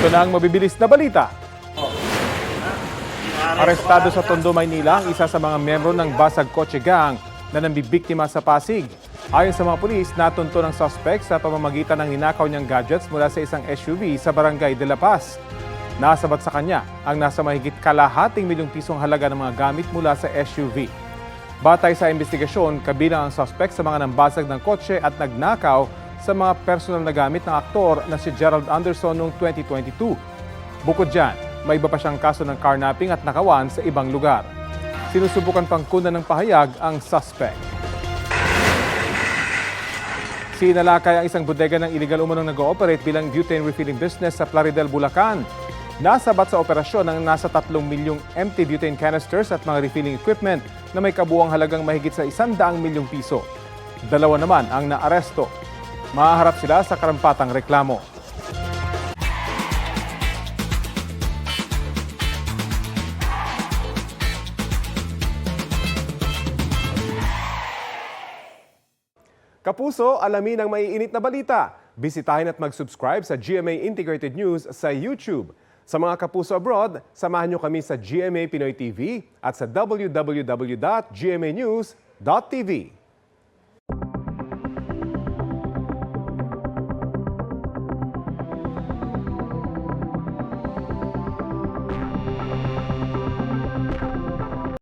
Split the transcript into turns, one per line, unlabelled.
Ito na ang mabibilis na balita. Arestado sa Tondo, Maynila ang isa sa mga miyembro ng Basag Kotse Gang na nambibiktima sa Pasig. Ayon sa mga pulis, natunto ng suspect sa pamamagitan ng ninakaw niyang gadgets mula sa isang SUV sa Barangay de la Paz. Nasabat sa kanya ang nasa mahigit kalahating milyong pisong halaga ng mga gamit mula sa SUV. Batay sa investigasyon, kabilang ang suspect sa mga nambasag ng kotse at nagnakaw sa mga personal na gamit ng aktor na si Gerald Anderson noong 2022. Bukod dyan, may iba pa siyang kaso ng carnapping at nakawan sa ibang lugar. Sinusubukan pang kunan ng pahayag ang suspect. Sinalakay ang isang bodega ng illegal umunong nag-ooperate bilang butane refilling business sa Plaridel, Bulacan. Nasabat sa operasyon ng nasa 3 milyong empty butane canisters at mga refilling equipment na may kabuuang halagang mahigit sa 100 milyong piso. 2 naman ang naaresto. Mahaharap sila sa karampatang reklamo. Kapuso, alamin ang maiinit na balita. Bisitahin at mag-subscribe sa GMA Integrated News sa YouTube. Sa mga kapuso abroad, samahan niyo kami sa GMA Pinoy TV at sa www.gmanews.tv.